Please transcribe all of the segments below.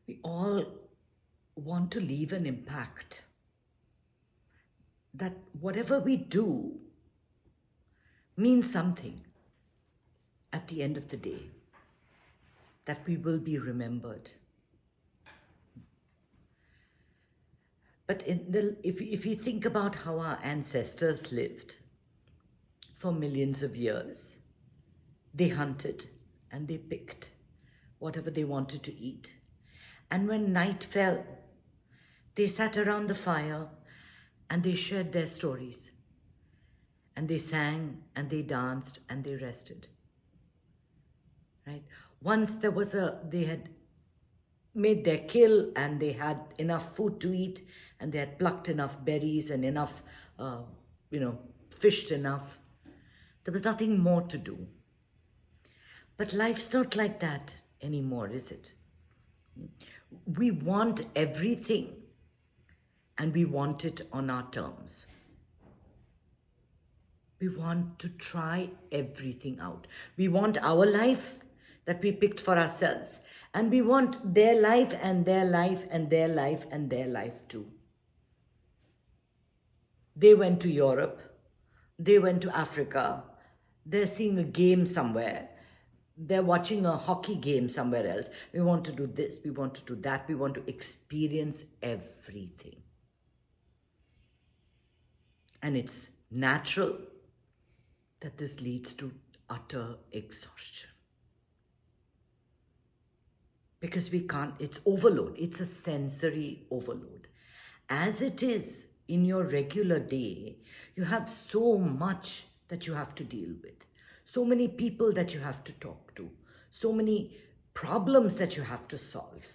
We all want to leave an impact. That whatever we do means something at the end of the day, that we will be remembered. But if you think about how our ancestors lived for millions of years, they hunted and they picked whatever they wanted to eat. And when night fell, they sat around the fire and they shared their stories. And they sang and they danced and they rested. Right? Once they had made their kill and they had enough food to eat and they had plucked enough berries and enough, fished enough. There was nothing more to do. But life's not like that anymore, is it? We want everything and we want it on our terms. We want to try everything out. We want our life that we picked for ourselves. And we want their life and their life and their life and their life too. They went to Europe. They went to Africa. They're seeing a game somewhere. They're watching a hockey game somewhere else. We want to do this. We want to do that. We want to experience everything. And it's natural that this leads to utter exhaustion. Because we can't, it's overload. It's a sensory overload. As it is in your regular day, you have so much that you have to deal with. So many people that you have to talk to. So many problems that you have to solve.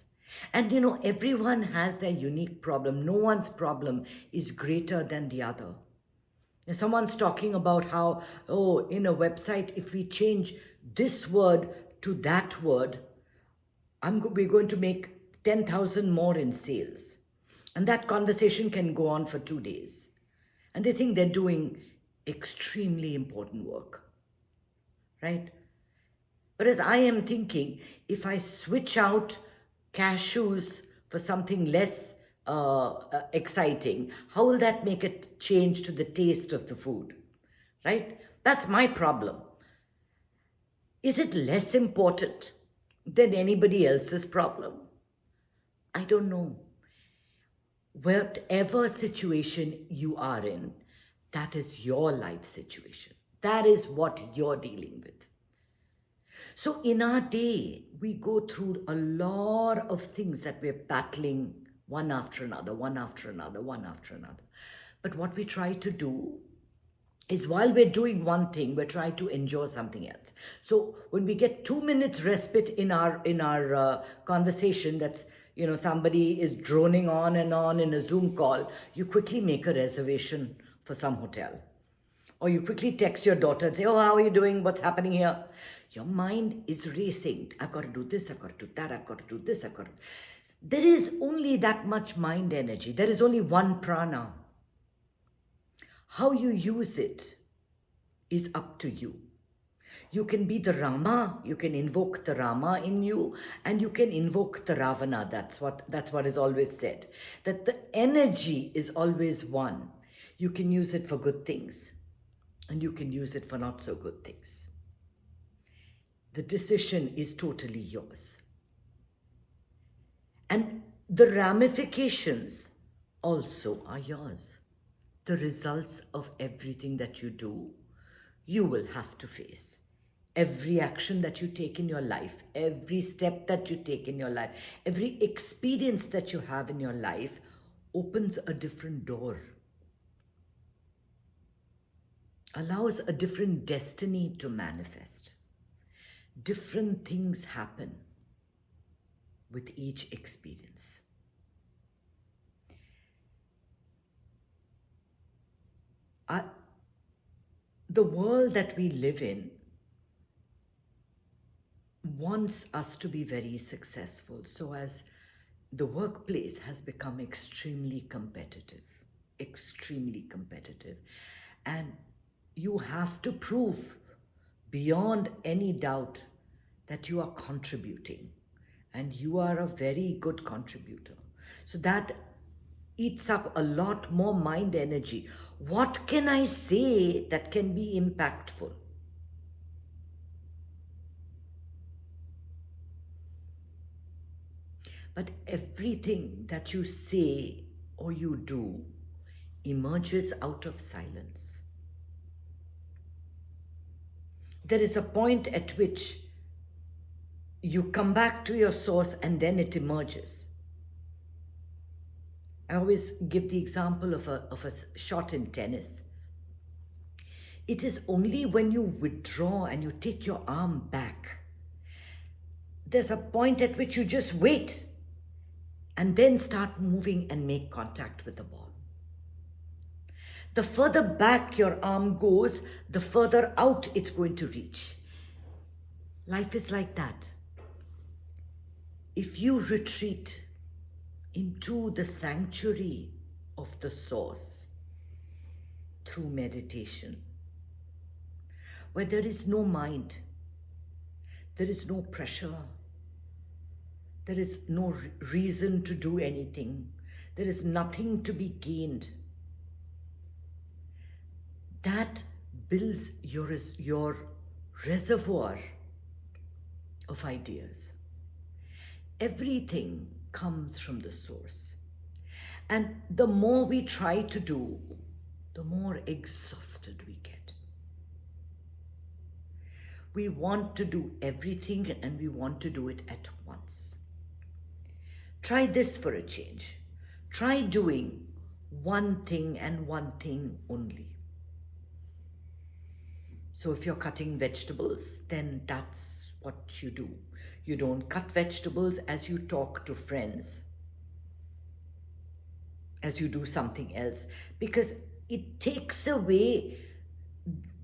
And everyone has their unique problem. No one's problem is greater than the other. Someone's talking about how, in a website, if we change this word to that word, we're going to make 10,000 more in sales. And that conversation can go on for 2 days. And they think they're doing extremely important work, right? Whereas I am thinking, if I switch out cashews for something less exciting, how will that make a change to the taste of the food, right? That's my problem. Is it less important than anybody else's problem? I don't know. Whatever situation you are in, that is your life situation. That is what you're dealing with. So in our day, we go through a lot of things that we're battling one after another, one after another, one after another. But what we try to do is, while we're doing one thing, we're trying to enjoy something else. So when we get 2 minutes respite in our conversation, that's, somebody is droning on and on in a Zoom call, you quickly make a reservation for some hotel. Or you quickly text your daughter and say, oh, how are you doing? What's happening here? Your mind is racing. I've got to do this, I've got to do that, I've got to do this, There is only that much mind energy. There is only one prana. How you use it is up to you. You can be the Rama, you can invoke the Rama in you, and you can invoke the Ravana. That's what is always said. That the energy is always one. You can use it for good things, and you can use it for not so good things. The decision is totally yours. And the ramifications also are yours. The results of everything that you do, you will have to face. Every action that you take in your life, every step that you take in your life, every experience that you have in your life opens a different door, allows a different destiny to manifest. Different things happen with each experience. The world that we live in wants us to be very successful, so as the workplace has become extremely competitive, and you have to prove beyond any doubt that you are contributing and you are a very good contributor. So that eats up a lot more mind energy. What can I say that can be impactful? But everything that you say or you do emerges out of silence. There is a point at which you come back to your source and then it emerges. I always give the example of a shot in tennis. It is only when you withdraw and you take your arm back, there's a point at which you just wait and then start moving and make contact with the ball. The further back your arm goes, the further out it's going to reach. Life is like that. If you retreat into the sanctuary of the source through meditation, where there is no mind, there is no pressure, there is no reason to do anything, there is nothing to be gained, that builds your reservoir of ideas. Everything comes from the source. And the more we try to do, the more exhausted we get. We want to do everything and we want to do it at once. Try this for a change. Try doing one thing and one thing only. So if you're cutting vegetables, then that's what you do. You don't cut vegetables as you talk to friends, as you do something else, because it takes away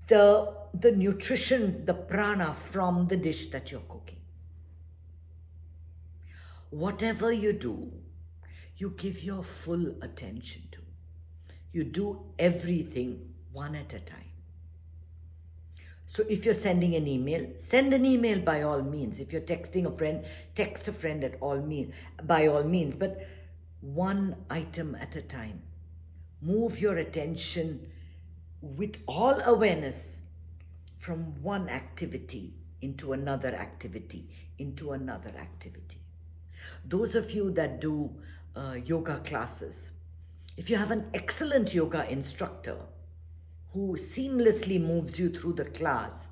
the nutrition, the prana from the dish that you're cooking. Whatever you do, you give your full attention to. You do everything one at a time. So if you're sending an email, send an email by all means. If you're texting a friend, text a friend by all means. But one item at a time. Move your attention with all awareness from one activity into another activity, into another activity. Those of you that do yoga classes, if you have an excellent yoga instructor who seamlessly moves you through the class,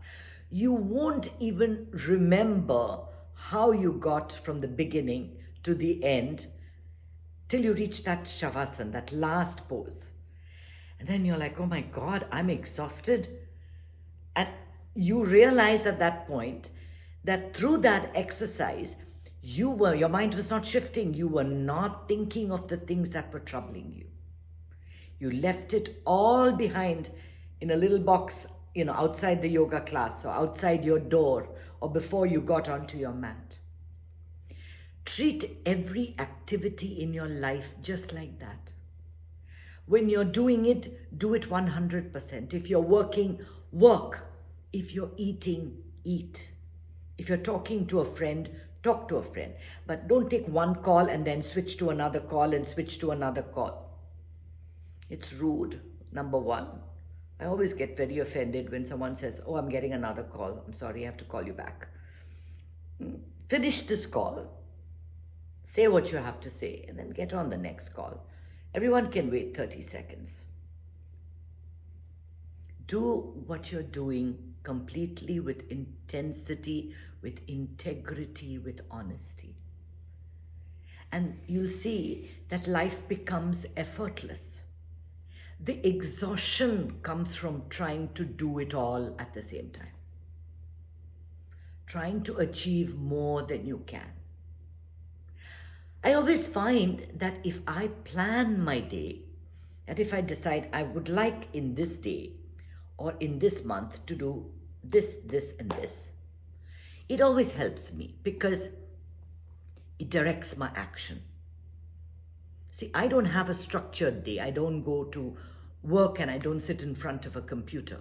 you won't even remember how you got from the beginning to the end till you reach that shavasana, that last pose. And then you're like, oh my God, I'm exhausted. And you realize at that point that through that exercise, your mind was not shifting. You were not thinking of the things that were troubling you. You left it all behind in a little box, outside the yoga class or outside your door or before you got onto your mat. Treat every activity in your life just like that. When you're doing it, do it 100%. If you're working, work. If you're eating, eat. If you're talking to a friend, talk to a friend. But don't take one call and then switch to another call and switch to another call. It's rude, number one. I always get very offended when someone says, oh, I'm getting another call. I'm sorry, I have to call you back. Finish this call. Say what you have to say and then get on the next call. Everyone can wait 30 seconds. Do what you're doing completely with intensity, with integrity, with honesty. And you'll see that life becomes effortless. The exhaustion comes from trying to do it all at the same time. Trying to achieve more than you can. I always find that if I plan my day, that if I decide I would like in this day or in this month to do this, this, and this, it always helps me because it directs my action. See, I don't have a structured day. I don't go to work and I don't sit in front of a computer.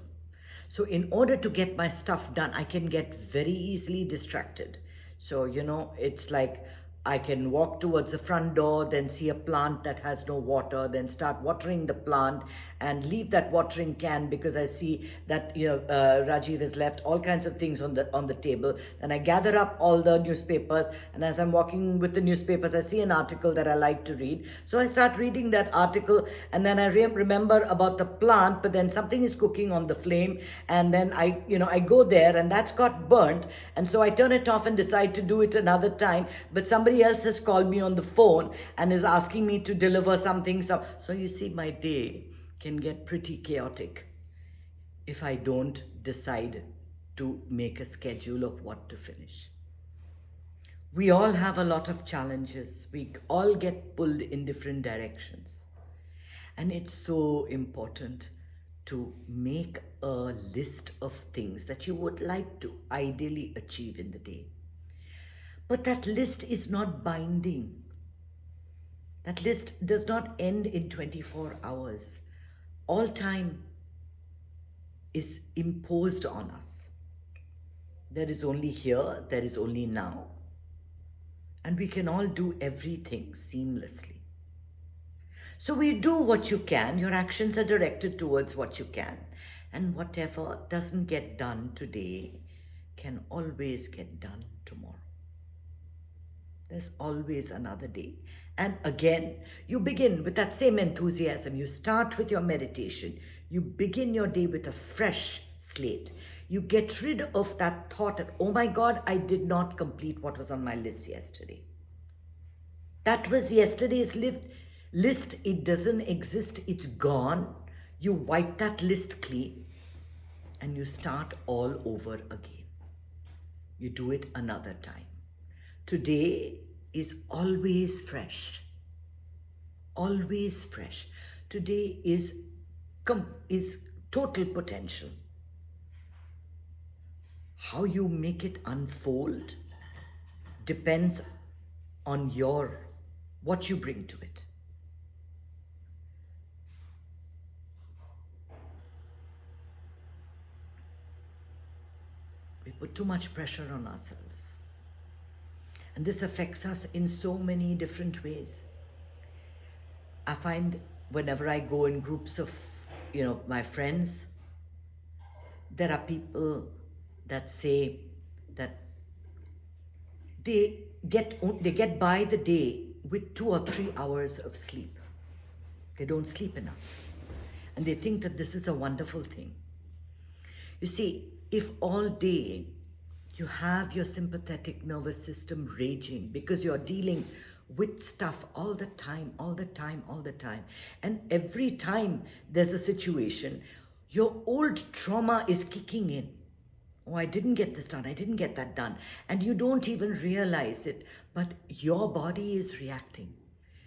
So in order to get my stuff done, I can get very easily distracted. So, it's like I can walk towards the front door, then see a plant that has no water, then start watering the plant and leave that watering can because I see that Rajiv has left all kinds of things on the table. Then I gather up all the newspapers, and as I'm walking with the newspapers, I see an article that I like to read. So I start reading that article, and then I remember about the plant, but then something is cooking on the flame, and then I go there, and that's got burnt, and so I turn it off and decide to do it another time. But somebody else has called me on the phone and is asking me to deliver something. So you see, my day can get pretty chaotic if I don't decide to make a schedule of what to finish. We all have a lot of challenges. We all get pulled in different directions. And it's so important to make a list of things that you would like to ideally achieve in the day. But that list is not binding. That list does not end in 24 hours. All time is imposed on us. There is only here, there is only now. And we can all do everything seamlessly. So we do what you can. Your actions are directed towards what you can. And whatever doesn't get done today can always get done tomorrow. There's always another day. And again, you begin with that same enthusiasm. You start with your meditation. You begin your day with a fresh slate. You get rid of that thought that, oh my God, I did not complete what was on my list yesterday. That was yesterday's list. It doesn't exist. It's gone. You wipe that list clean and you start all over again. You do it another time. Today is always fresh. Always fresh. Today is total potential. How you make it unfold depends on what you bring to it. We put too much pressure on ourselves. And this affects us in so many different ways. I find whenever I go in groups of, my friends, there are people that say that they get by the day with 2 or 3 hours of sleep. They don't sleep enough. And they think that this is a wonderful thing. You see, if all day you have your sympathetic nervous system raging because you're dealing with stuff all the time, and every time there's a situation, your old trauma is kicking in. Oh, I didn't get this done, I didn't get that done. And you don't even realize it, but your body is reacting.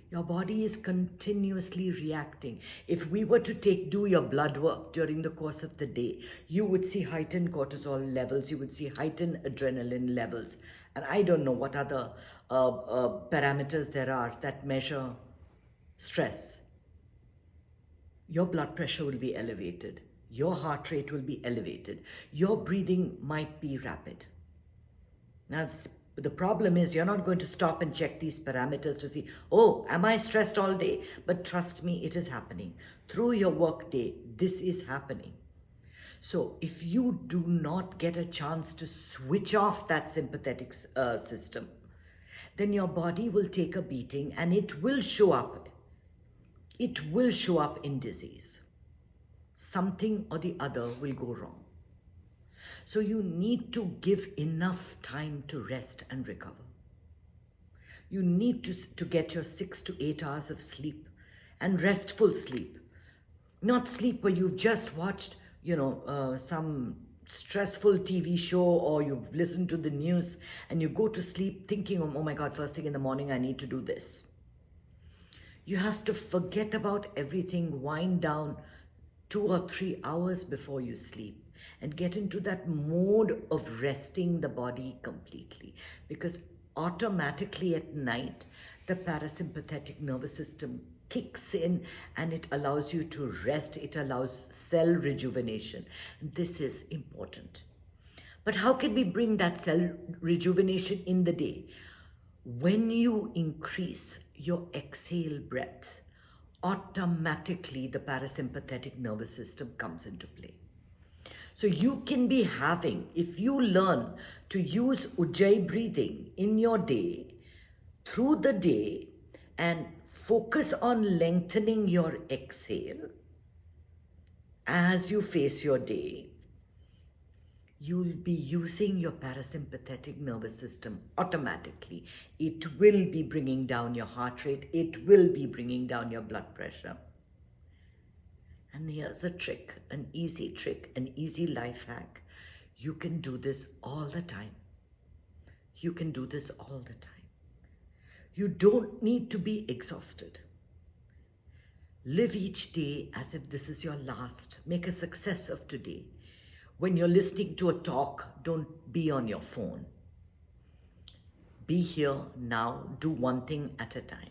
Your body is continuously reacting. If we were to do your blood work during the course of the day, you would see heightened cortisol levels, you would see heightened adrenaline levels. And I don't know what other parameters there are that measure stress. Your blood pressure will be elevated. Your heart rate will be elevated. Your breathing might be rapid. Now, the problem is you're not going to stop and check these parameters to see, oh, am I stressed all day? But trust me, it is happening. Through your work day, this is happening. So if you do not get a chance to switch off that sympathetic system, then your body will take a beating and it will show up. It will show up in disease. Something or the other will go wrong. So you need to give enough time to rest and recover. You need to get your 6 to 8 hours of sleep, and restful sleep. Not sleep where you've just watched, some stressful TV show or you've listened to the news and you go to sleep thinking, oh my God, first thing in the morning, I need to do this. You have to forget about everything, wind down 2 or 3 hours before you sleep and get into that mode of resting the body completely, because automatically at night the parasympathetic nervous system kicks in and it allows you to rest. It allows cell rejuvenation. This is important. But how can we bring that cell rejuvenation in the day? When you increase your exhale breath, automatically the parasympathetic nervous system comes into play. So you can be having, if you learn to use Ujjayi breathing in your day, through the day, and focus on lengthening your exhale as you face your day, you'll be using your parasympathetic nervous system automatically. It will be bringing down your heart rate. It will be bringing down your blood pressure. And here's a trick, an easy life hack. You can do this all the time. You can do this all the time. You don't need to be exhausted. Live each day as if this is your last. Make a success of today. When you're listening to a talk, don't be on your phone. Be here now. Do one thing at a time.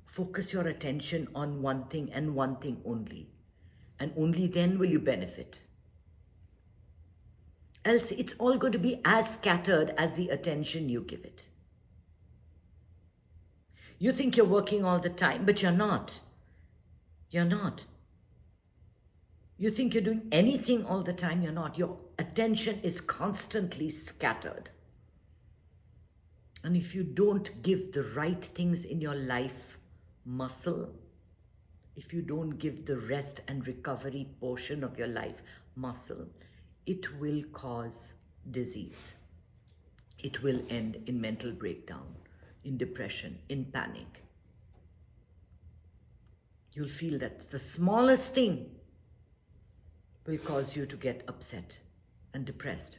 Focus your attention on one thing and one thing only. And only then will you benefit. Else it's all going to be as scattered as the attention you give it. You think you're working all the time, but you're not. You're not. You think you're doing anything all the time, you're not. Your attention is constantly scattered. And if you don't give the right things in your life muscle, if you don't give the rest and recovery portion of your life muscle, it will cause disease. It will end in mental breakdown, in depression, in panic. You'll feel that the smallest thing will cause you to get upset and depressed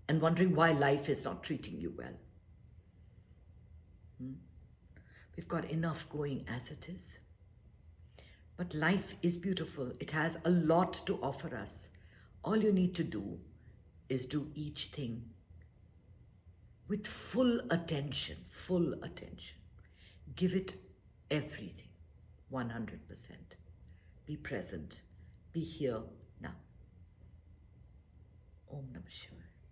and wondering why life is not treating you well. We've got enough going as it is. But life is beautiful. It has a lot to offer us. All you need to do is do each thing with full attention, full attention. Give it everything, 100%. Be present. Be here now. Om Namah Shivaya.